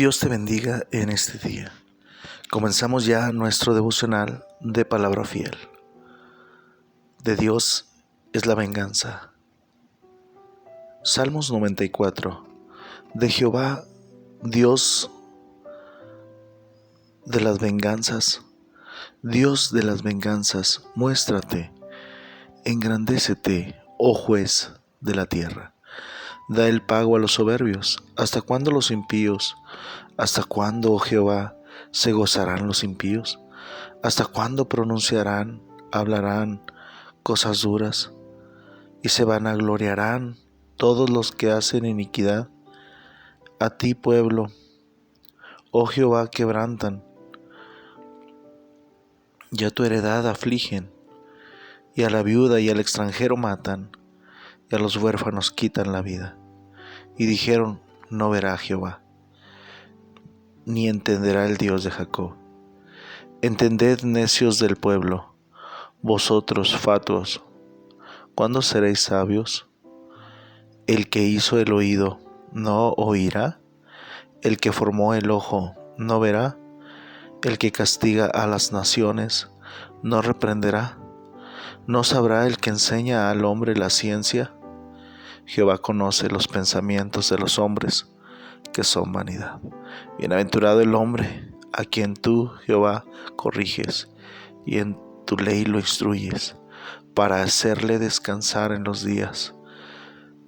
Dios te bendiga en este día. Comenzamos ya nuestro devocional de palabra fiel. De Dios es la venganza. Salmos 94. De Jehová, Dios de las venganzas, Dios de las venganzas, muéstrate, engrandécete, oh juez de la tierra. Da el pago a los soberbios. ¿Hasta cuándo los impíos? ¿Hasta cuándo, oh Jehová, se gozarán los impíos? ¿Hasta cuándo pronunciarán, hablarán cosas duras y se vanagloriarán todos los que hacen iniquidad? A ti, pueblo, oh Jehová, quebrantan, y a tu heredad afligen, y a la viuda y al extranjero matan, y a los huérfanos quitan la vida. Y dijeron: no verá Jehová, ni entenderá el Dios de Jacob. Entended, necios del pueblo, vosotros fatuos, ¿cuándo seréis sabios? El que hizo el oído, ¿no oirá? El que formó el ojo, ¿no verá? El que castiga a las naciones, ¿no reprenderá? ¿No sabrá el que enseña al hombre la ciencia? Jehová conoce los pensamientos de los hombres, que son vanidad. Bienaventurado el hombre a quien tú, Jehová, corriges, y en tu ley lo instruyes, para hacerle descansar en los días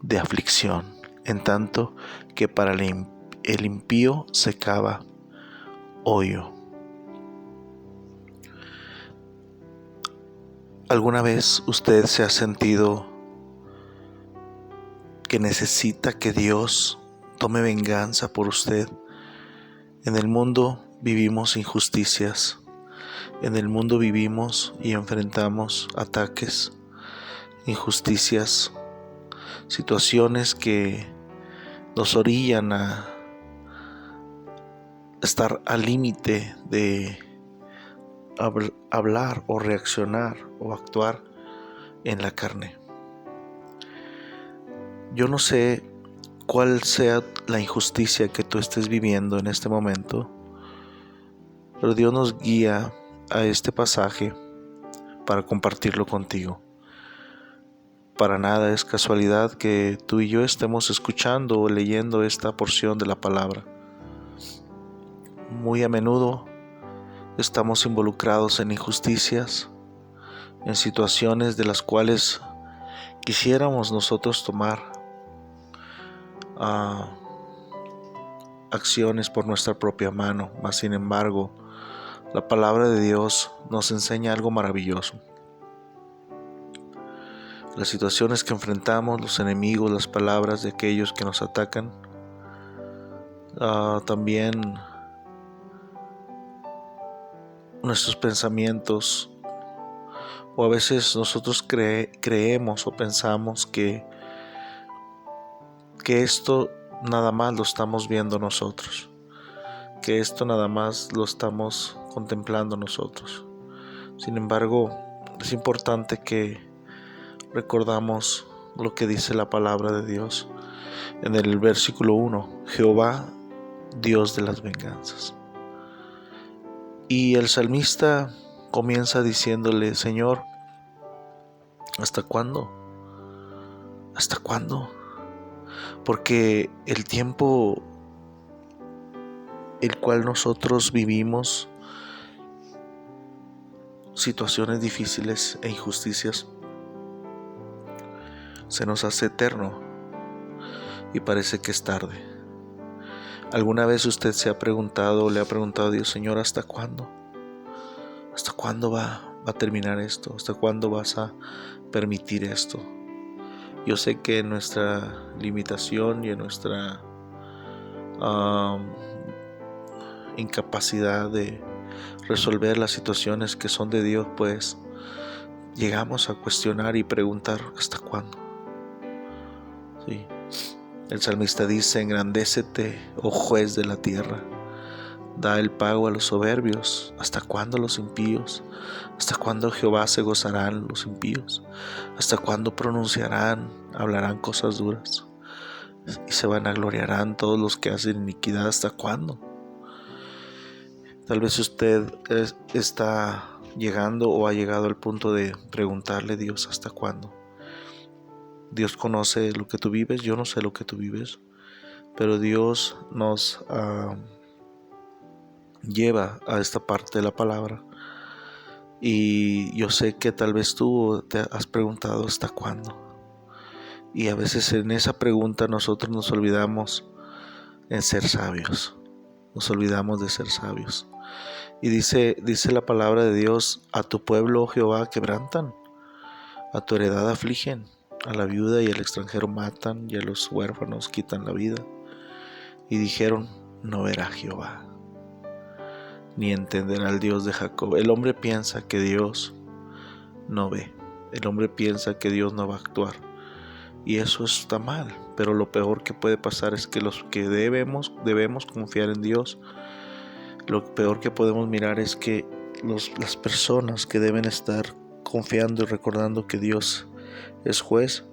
de aflicción, en tanto que para el impío se cava hoyo. ¿Alguna vez usted se ha sentido que necesita que Dios tome venganza por usted? En el mundo vivimos injusticias. En el mundo vivimos y enfrentamos ataques, injusticias, situaciones que nos orillan a estar al límite de hablar o reaccionar o actuar en la carne. Yo no sé cuál sea la injusticia que tú estés viviendo en este momento, pero Dios nos guía a este pasaje para compartirlo contigo. Para nada es casualidad que tú y yo estemos escuchando o leyendo esta porción de la palabra. Muy a menudo estamos involucrados en injusticias, en situaciones de las cuales quisiéramos nosotros tomar acciones por nuestra propia mano, mas sin embargo, la palabra de Dios nos enseña algo maravilloso. Las situaciones que enfrentamos, los enemigos, las palabras de aquellos que nos atacan, también nuestros pensamientos, o a veces nosotros creemos o pensamos que esto nada más lo estamos viendo nosotros, que esto nada más lo estamos contemplando nosotros. Sin embargo, es importante que recordamos lo que dice la palabra de Dios en el versículo 1, Jehová, Dios de las venganzas. Y el salmista comienza diciéndole: Señor, ¿hasta cuándo? ¿Hasta cuándo? Porque el tiempo el cual nosotros vivimos, situaciones difíciles e injusticias, se nos hace eterno y parece que es tarde. ¿Alguna vez usted se ha preguntado o le ha preguntado a Dios: Señor, ¿hasta cuándo? ¿Hasta cuándo va a terminar esto? ¿Hasta cuándo vas a permitir esto? Yo sé que en nuestra limitación y en nuestra incapacidad de resolver las situaciones que son de Dios, pues llegamos a cuestionar y preguntar: ¿hasta cuándo? Sí. El salmista dice: engrandécete, oh juez de la tierra, da el pago a los soberbios. ¿Hasta cuándo los impíos? ¿Hasta cuándo Jehová se gozarán los impíos? ¿Hasta cuándo pronunciarán, hablarán cosas duras? y se vanagloriarán todos los que hacen iniquidad. ¿Hasta cuándo? Tal vez usted está llegando o ha llegado al punto de preguntarle a Dios, ¿hasta cuándo? Dios conoce lo que tú vives, yo no sé lo que tú vives, pero Dios nos lleva a esta parte de la palabra. Y yo sé que tal vez tú te has preguntado ¿hasta cuándo? Y a veces en esa pregunta nosotros nos olvidamos en ser sabios. Nos olvidamos de ser sabios. Y dice la palabra de Dios: a tu pueblo, oh Jehová, quebrantan, a tu heredad afligen, a la viuda y al extranjero matan, y a los huérfanos quitan la vida. Y dijeron: no verá Jehová, ni entenderá el Dios de Jacob. El hombre piensa que Dios no ve. El hombre piensa que Dios no va a actuar. Y eso está mal. Pero lo peor que puede pasar es que los que debemos confiar en Dios, lo peor que podemos mirar es que las personas que deben estar confiando y recordando que Dios es juez,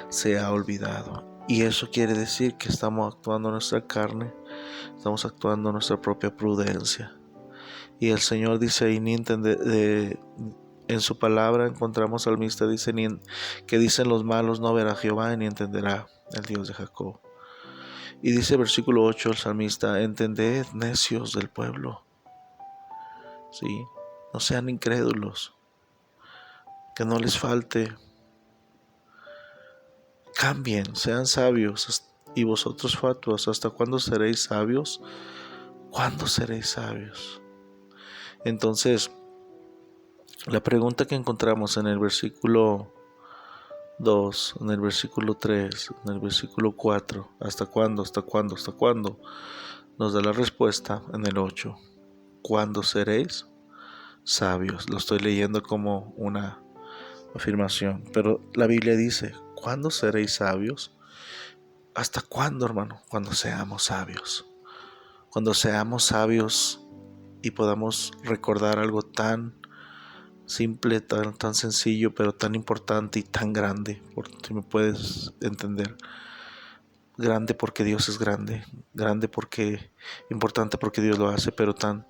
se ha olvidado. Y eso quiere decir que estamos actuando en nuestra carne, estamos actuando en nuestra propia prudencia. Y el Señor dice ahí, en su palabra encontramos salmista, dice, que dicen los malos: no verá Jehová, ni entenderá el Dios de Jacob. Y dice versículo 8 el salmista: entended, necios del pueblo. ¿Sí? No sean incrédulos, que no les falte. Cambien, sean sabios. Y vosotros fatuos, ¿hasta cuándo seréis sabios? ¿Cuándo seréis sabios? Entonces, la pregunta que encontramos en el versículo 2, en el versículo 3, en el versículo 4, ¿hasta cuándo? ¿Hasta cuándo? ¿Hasta cuándo? Nos da la respuesta en el 8. ¿Cuándo seréis sabios? Lo estoy leyendo como una afirmación, pero la Biblia dice: ¿cuándo seréis sabios? ¿Hasta cuándo, hermano? Cuando seamos sabios. Cuando seamos sabios y podamos recordar algo tan simple, tan sencillo, pero tan importante y tan grande, si me puedes entender. Grande porque Dios es grande, grande porque importante porque Dios lo hace, pero tan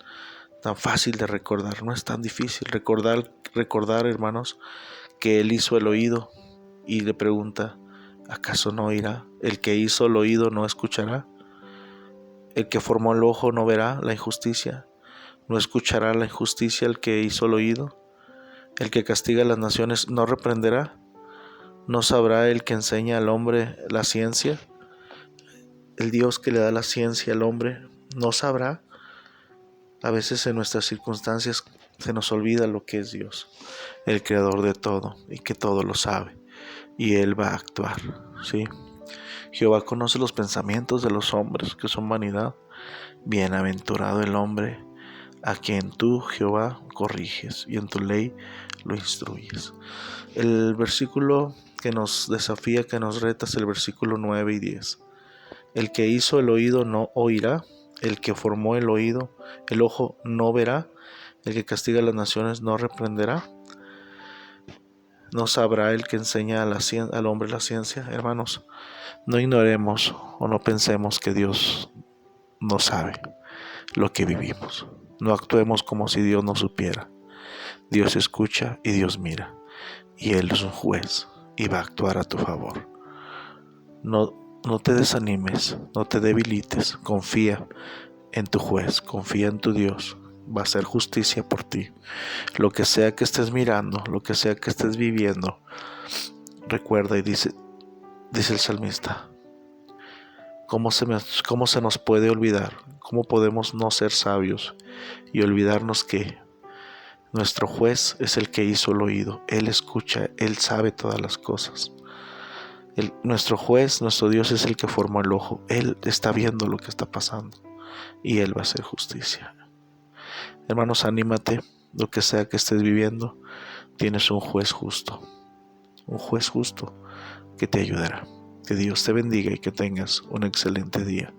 fácil de recordar. No es tan difícil recordar, hermanos, que Él hizo el oído, y le pregunta: ¿acaso no oirá? ¿El que hizo el oído no escuchará? ¿El que formó el ojo no verá la injusticia? ¿No escuchará la injusticia el que hizo el oído? ¿El que castiga a las naciones no reprenderá? ¿No sabrá el que enseña al hombre la ciencia? El Dios que le da la ciencia al hombre no sabrá. A veces en nuestras circunstancias se nos olvida lo que es Dios, el creador de todo, y que todo lo sabe, y Él va a actuar, ¿sí? Jehová conoce los pensamientos de los hombres, que son vanidad. Bienaventurado el hombre a quien tú, Jehová, corriges, y en tu ley lo instruyes. El versículo que nos desafía, que nos reta, es el versículo 9 y 10. El que hizo el oído no oirá, el que formó el oído, el ojo no verá, el que castiga a las naciones no reprenderá. ¿No sabrá el que enseña al hombre la ciencia? Hermanos, no ignoremos o no pensemos que Dios no sabe lo que vivimos. No actuemos como si Dios no supiera. Dios escucha y Dios mira, y Él es un juez y va a actuar a tu favor. No te desanimes, no te debilites, confía en tu juez, confía en tu Dios, va a hacer justicia por ti. Lo que sea que estés mirando, lo que sea que estés viviendo, recuerda, y dice el salmista: ¿cómo se nos puede olvidar? ¿Cómo podemos no ser sabios y olvidarnos que nuestro juez es el que hizo el oído? Él escucha, Él sabe todas las cosas. Nuestro juez, nuestro Dios, es el que formó el ojo. Él está viendo lo que está pasando y Él va a hacer justicia. Hermanos, anímate. Lo que sea que estés viviendo, tienes un juez justo que te ayudará. Que Dios te bendiga y que tengas un excelente día.